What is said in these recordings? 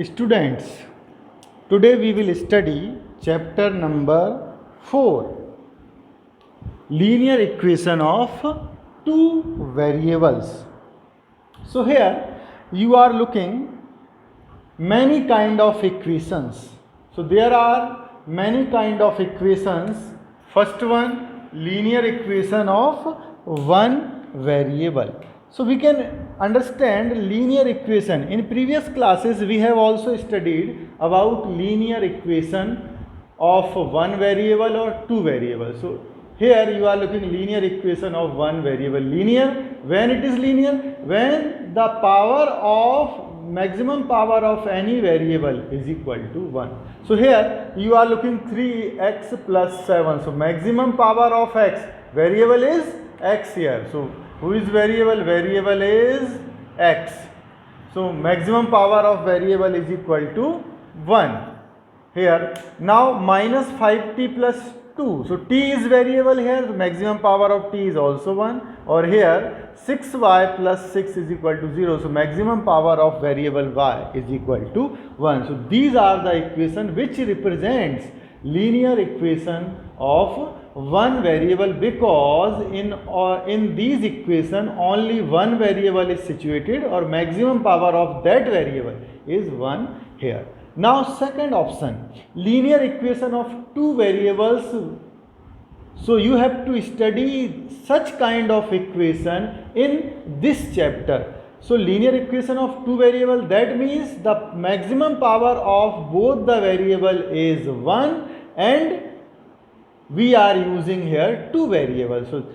Students, today we will study chapter number 4, linear equation of two variables. So here you are looking many kind of equations. So there are many kind of equations. First one, linear equation of one variable. So we can understand linear equation. In previous classes we have also studied about linear equation of one variable or two variables. So here you are looking linear equation of one variable. Linear, when it is linear, when the power of maximum power of any variable is equal to 1. So here you are looking 3x plus 7. So maximum power of x, variable is x here. So who is variable? Variable is x. So maximum power of variable is equal to 1. Here now minus 5t plus 2. So t is variable here, maximum power of t is also 1. Or here 6y plus 6 is equal to 0. So maximum power of variable y is equal to 1. So these are the equation which represents linear equation of one variable, because in these equation only one variable is situated or maximum power of that variable is 1 here. Now second option, linear equation of two variables. So you have to study such kind of equation in this chapter. So linear equation of two variables, that means the maximum power of both the variable is 1 and we are using here two variables. So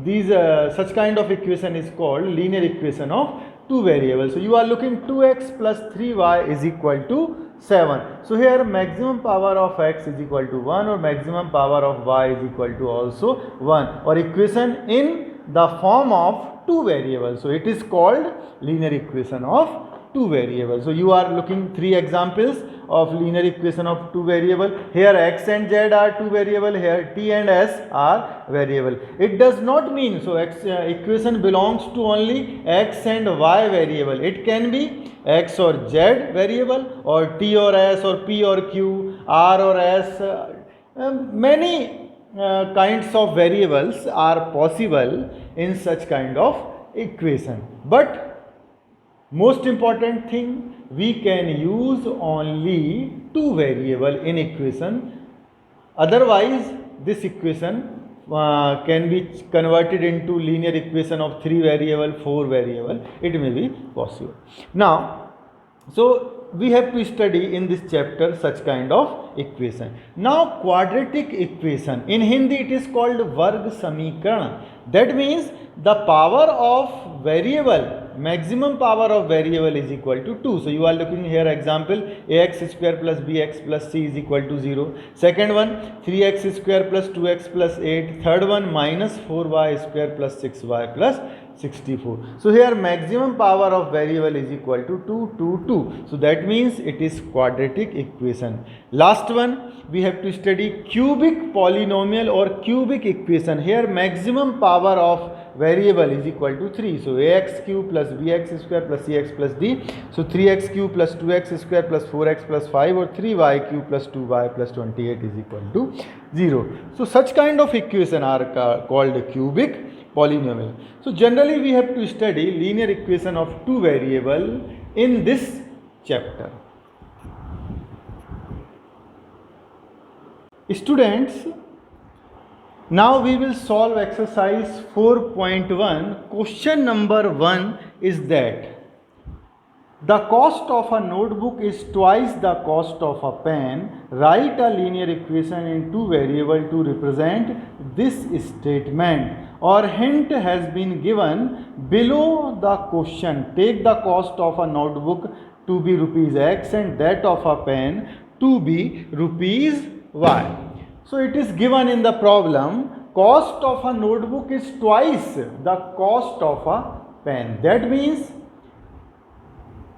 these such kind of equation is called linear equation of two variables. So you are looking 2x plus 3y is equal to 7. So here maximum power of x is equal to 1 or maximum power of y is equal to also 1, or equation in the form of two variables. So it is called linear equation of two variables. So you are looking three examples of linear equation of two variable. Here x and z are two variable, here t and s are variable. It does not mean, so equation belongs to only x and y variable. It can be x or z variable, or t or s, or p or q, r or s. Many kinds of variables are possible in such kind of equation. But most important thing, we can use only two variable in equation. Otherwise this equation can be converted into linear equation of three variable, four variable. It may be possible. Now, so we have to study in this chapter such kind of equation. Now quadratic equation, in Hindi it is called Varg Samikaran. That means the power of variable, maximum power of variable is equal to 2. So you are looking here example, ax square plus bx plus c is equal to 0. Second one, 3x square plus 2x plus 8. Third one, minus 4y square plus 6y plus 64. So here maximum power of variable is equal to 2, 2, 2. So that means it is quadratic equation. Last one, we have to study cubic polynomial or cubic equation. Here maximum power of variable is equal to 3. So ax cube plus bx square plus cx plus d. So 3x cube plus 2x square plus 4x plus 5, or 3y cube plus 2y plus 28 is equal to 0. So such kind of equation are called cubic polynomial. So generally we have to study linear equation of two variable in this chapter. Students, now we will solve exercise 4.1. Question number 1 is that the cost of a notebook is twice the cost of a pen. Write a linear equation in two variable to represent this statement. Or hint has been given below the question. Take the cost of a notebook to be rupees x and that of a pen to be rupees y. So it is given in the problem, cost of a notebook is twice the cost of a pen. That means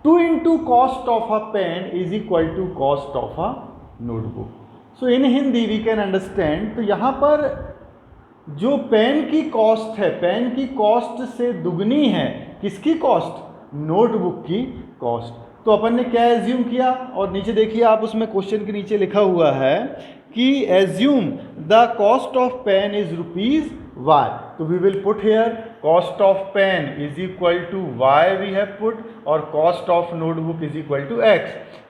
2 into cost of a pen is equal to cost of a notebook. So in Hindi we can understand, तो यहाँ पर जो pen की cost है, pen की cost से दुगनी है किसकी कॉस्ट? नोटबुक की कॉस्ट. तो अपन ने क्या एज्यूम किया, और नीचे देखिए आप, उसमें क्वेश्चन के नीचे लिखा हुआ है कि assume the cost of pen is rupees y. तो we will put here cost of pen is equal to y we have put, और cost of notebook is equal to x.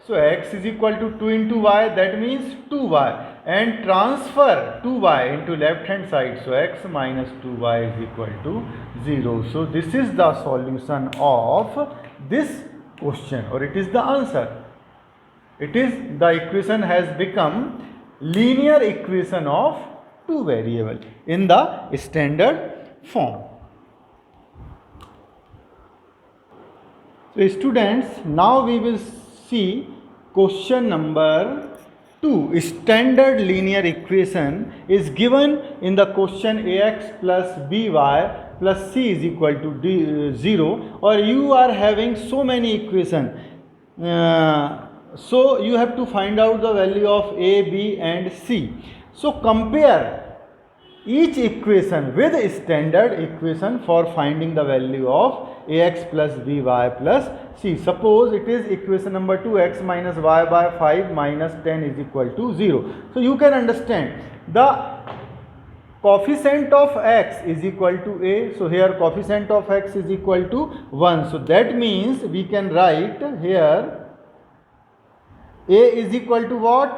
So x is equal to 2 into y, that means 2y, and transfer 2y into left hand side. So x minus 2y is equal to 0. So this is the solution of this question, or it is the answer. It is, the equation has become linear equation of two variable in the standard form. So students, now we will see question number 2. Standard linear equation is given in the question ax plus by plus c is equal to 0, or you are having so many equation, so you have to find out the value of a, b and c. So compare each equation with standard equation for finding the value of ax plus by plus c. Suppose it is equation number 2, x minus y by 5 minus 10 is equal to 0. So you can understand the coefficient of x is equal to a. So here coefficient of x is equal to 1. So that means we can write here a is equal to what?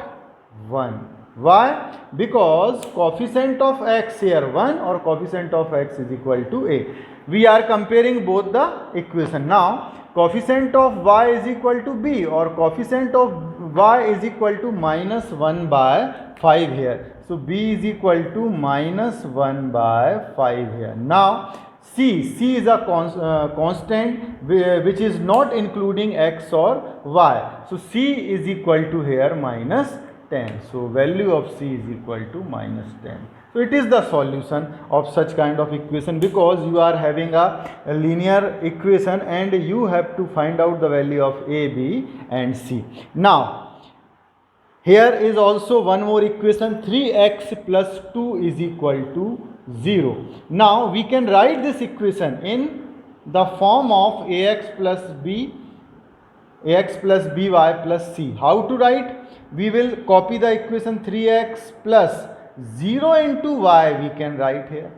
1. Why? Because coefficient of x here 1, or coefficient of x is equal to a. We are comparing both the equation. Now coefficient of y is equal to b, or coefficient of y is equal to minus 1 by 5 here. So b is equal to minus 1 by 5 here. Now c is a constant which is not including x or y. So c is equal to here minus 10. So value of c is equal to minus 10. So it is the solution of such kind of equation, because you are having a linear equation and you have to find out the value of a, b and c. Now here is also one more equation, 3x plus 2 is equal to 0. Now we can write this equation in the form of ax plus by plus c. How to write? We will copy the equation 3x plus 0 into y we can write here,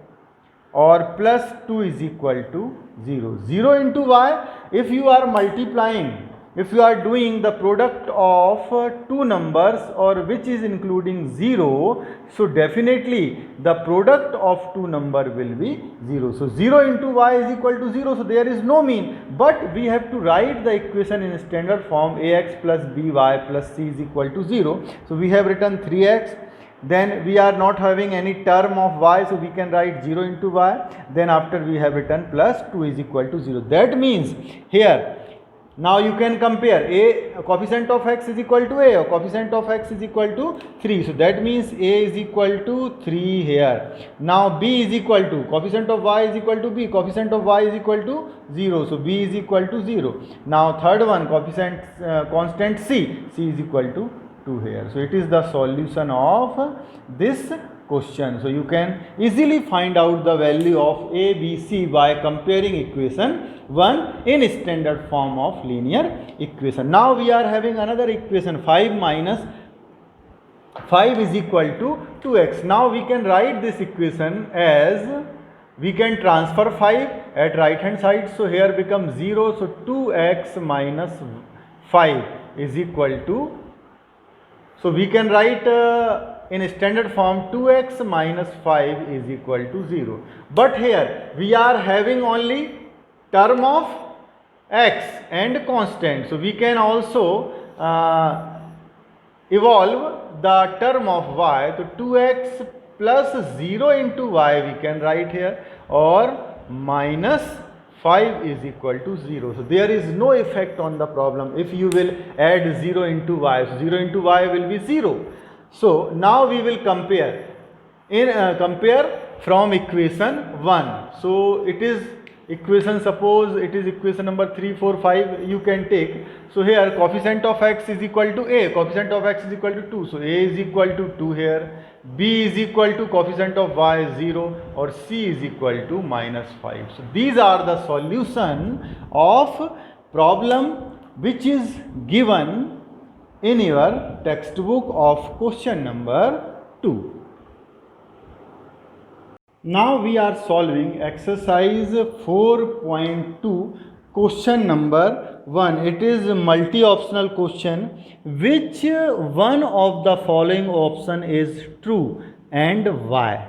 or plus 2 is equal to 0. 0 into y, if you are multiplying, if you are doing the product of two numbers or which is including 0, so definitely the product of two number will be 0. So 0 into y is equal to 0, so there is no mean, but we have to write the equation in standard form ax plus by plus c is equal to 0. So we have written 3x, then we are not having any term of y, so we can write 0 into y, then after we have written plus 2 is equal to 0. That means here now you can compare a coefficient of x is equal to a, or coefficient of x is equal to 3. So that means a is equal to 3 here. Now b is equal to, coefficient of y is equal to b, coefficient of y is equal to 0. So b is equal to 0. Now third one, coefficient constant c is equal to 2 here. So it is the solution of this question. So you can easily find out the value of a, b, c by comparing equation 1 in standard form of linear equation. Now we are having another equation, 5 minus 5 is equal to 2x. Now we can write this equation as, we can transfer 5 at right hand side. So here becomes 0. So 2x minus 5 is equal to, so we can write in standard form 2x minus 5 is equal to 0. But here we are having only term of x and constant. So we can also evolve the term of y. So 2x plus 0 into y we can write here, or minus 5 is equal to 0. So there is no effect on the problem if you will add 0 into y. So 0 into y will be 0. So now we will compare from equation 1. So it is equation, suppose it is equation number 3, 4, 5 you can take. So here coefficient of x is equal to a, coefficient of x is equal to 2. So a is equal to 2 here, b is equal to coefficient of y 0, or c is equal to minus 5. So these are the solution of problem which is given in your textbook of question number 2. Now we are solving exercise 4.2 question number 1. It is a multi-optional question. Which one of the following option is true and why?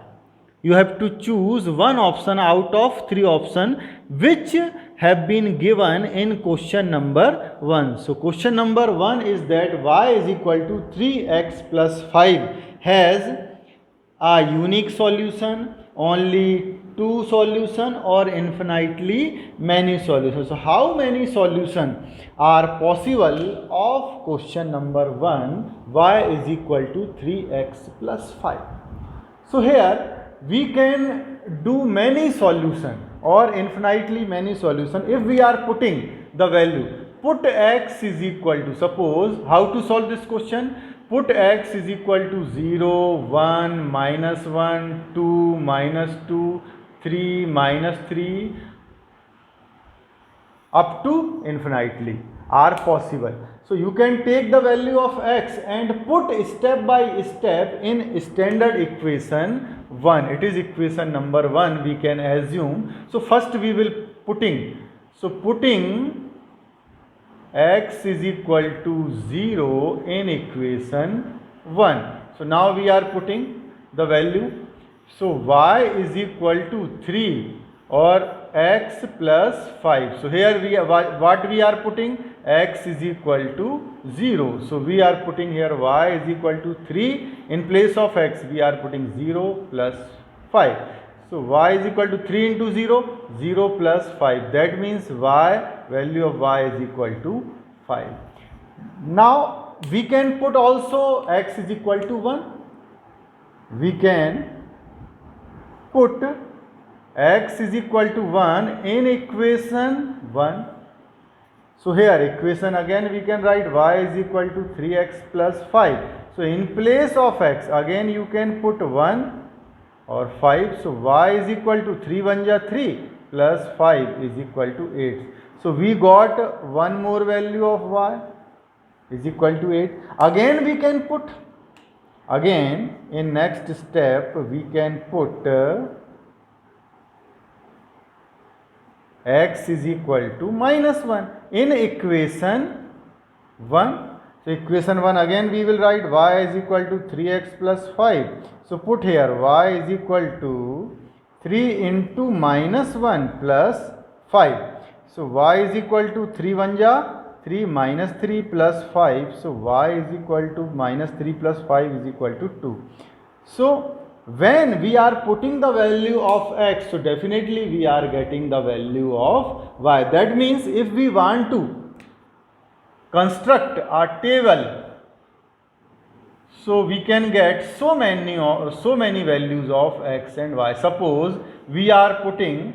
You have to choose one option out of 3 options which have been given in question number 1. So question number 1 is that y is equal to 3x plus 5 has a unique solution, only 2 solution, or infinitely many solutions. So how many solutions are possible of question number 1, y is equal to 3x plus 5? So here we can do many solution or infinitely many solution if we are putting the value. Put x is equal to, suppose, how to solve this question? Put x is equal to 0, 1, minus 1, 2, minus 2, 3, minus 3, up to infinitely are possible. So you can take the value of x and put step by step in standard equation 1. It is equation number 1 we can assume. So first we will putting x is equal to 0 in equation 1. So now we are putting the value. So y is equal to 3 or x plus 5. So here what we are putting? X is equal to 0. So we are putting here y is equal to 3. In place of x we are putting 0 plus 5. So y is equal to 3 into 0, 0 plus 5. That means value of y is equal to 5. Now we can put also x is equal to 1. We can put x is equal to 1 in equation 1. So here equation again we can write y is equal to 3x plus 5. So in place of x again you can put 1 or 5. So y is equal to 3 1 ja 3 plus 5 is equal to 8. So we got one more value of y is equal to 8. Again we can put, again in next step we can put x is equal to minus 1 in equation 1. So equation 1 again we will write y is equal to 3x plus 5. So put here y is equal to 3 into minus 1 plus 5. So y is equal to 3 1 ja 3 minus 3 plus 5. So y is equal to minus 3 plus 5 is equal to 2. So when we are putting the value of x, so definitely we are getting the value of y. That means if we want to construct a table, so we can get so many values of x and y. Suppose we are putting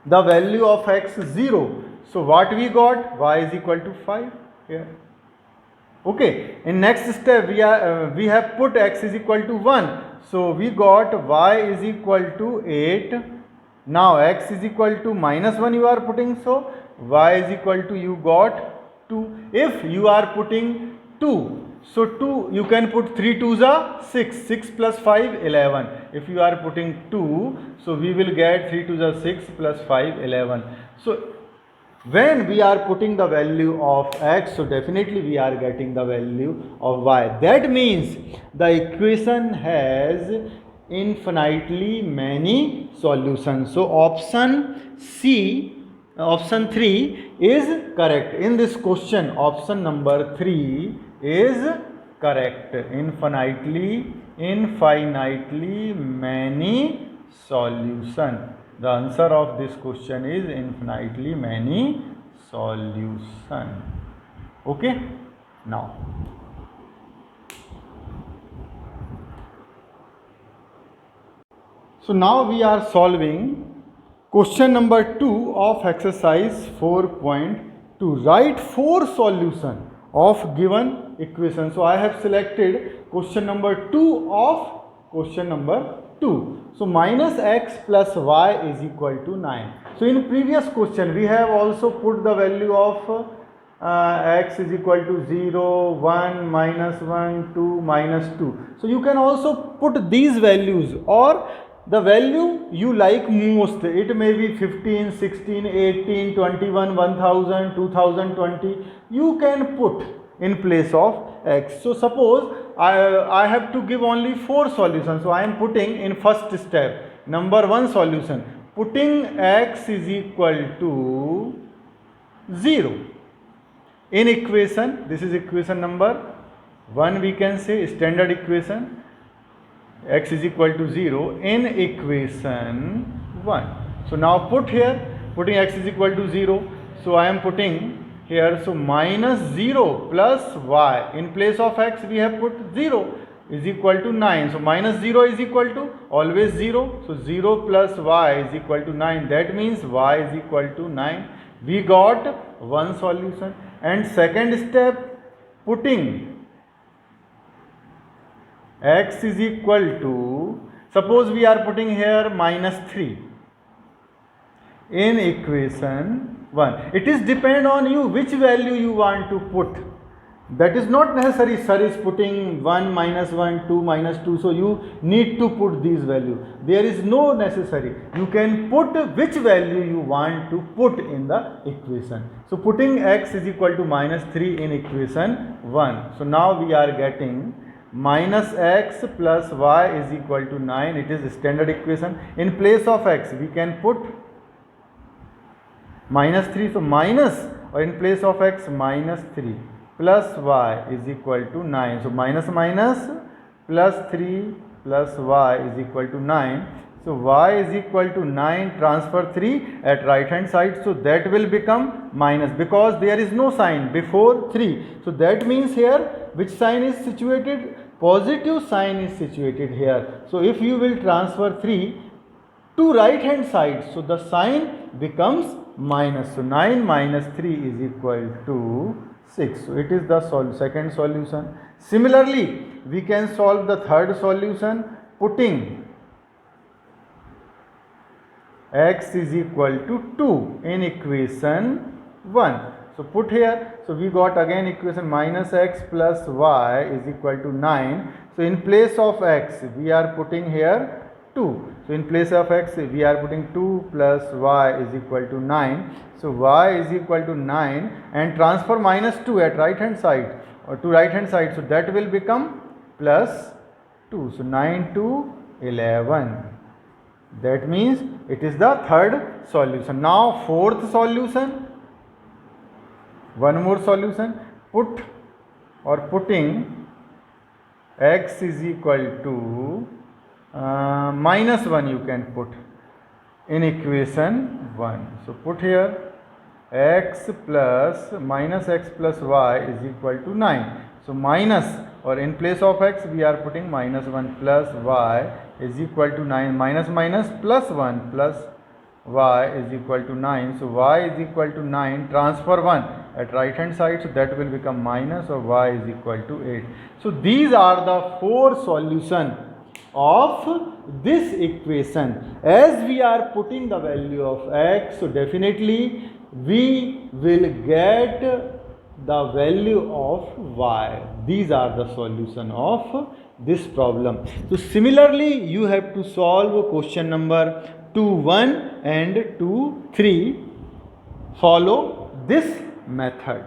the value of x 0. So what we got? Y is equal to 5 here. Okay. In next step we have put x is equal to 1. So we got y is equal to 8. Now x is equal to minus 1 you are putting, so y is equal to, you got 2. If you are putting 2, so 2 you can put 3 2s are 6, 6 plus 5 11. If you are putting 2, so we will get 3 2s are 6 plus 5 11. So when we are putting the value of x, so definitely we are getting the value of y. That means the equation has infinitely many solutions. So option C, option 3 is correct. In this question, option number 3 is correct. Infinitely many solution. The answer of this question is infinitely many solution. Okay. Now so now we are solving question number 2 of exercise 4.2. Write 4 solutions of given equation. So I have selected question number 2 of question number 2. So minus x plus y is equal to 9. So in previous question we have also put the value of x is equal to 0, 1, -1, 2, -2. So you can also put these values or the value you like most. It may be 15, 16, 18, 21, 1000, 2020. You can put in place of x. So suppose I have to give only 4 solutions. So I am putting in first step number 1 solution, putting x is equal to 0 in equation. This is equation number 1, we can say standard equation, x is equal to 0 in equation 1. So now put here, putting x is equal to 0. So I am putting here, so -0 plus y, in place of x we have put 0, is equal to 9. So -0 is equal to always 0. So 0 plus y is equal to 9. That means y is equal to 9. We got one solution. And second step, putting x is equal to, suppose we are putting here -3 in equation 1. It is depend on you which value you want to put. That is not necessary sir is putting 1, -1, 2, -2, so you need to put these value. There is no necessary. You can put which value you want to put in the equation. So putting x is equal to -3 in equation 1. So now we are getting -x plus y is equal to 9. It is standard equation. In place of x we can put -3. So minus, or in place of x -3 plus y is equal to 9. So minus plus 3 plus y is equal to 9. So y is equal to 9, transfer 3 at right hand side. So that will become minus, because there is no sign before 3. So that means here which sign is situated? Positive sign is situated here. So if you will transfer 3 to right hand side, so the sign becomes minus. So 9 minus 3 is equal to 6. So it is the second solution. Similarly, we can solve the third solution, putting x is equal to 2 in equation 1. So put here, so we got again equation -x plus y is equal to 9. So in place of x we are putting here 2. So in place of x we are putting 2 plus y is equal to 9. So y is equal to 9, and transfer -2 at right hand side, or to right hand side. So that will become plus 2. So 9 to 11. That means it is the third solution. Now fourth solution, one more solution, putting x is equal to -1 you can put in equation 1. So put here x plus -x plus y is equal to 9. So minus, or in place of x we are putting -1 plus y is equal to 9. Minus plus 1 plus y is equal to 9. So y is equal to 9, transfer 1 at right hand side. So that will become minus, or y is equal to 8. So these are the 4 solutions of this equation. As we are putting the value of x, so definitely we will get the value of y. These are the solution of this problem. So similarly, you have to solve question number 2.1 and 2.3. Follow this method.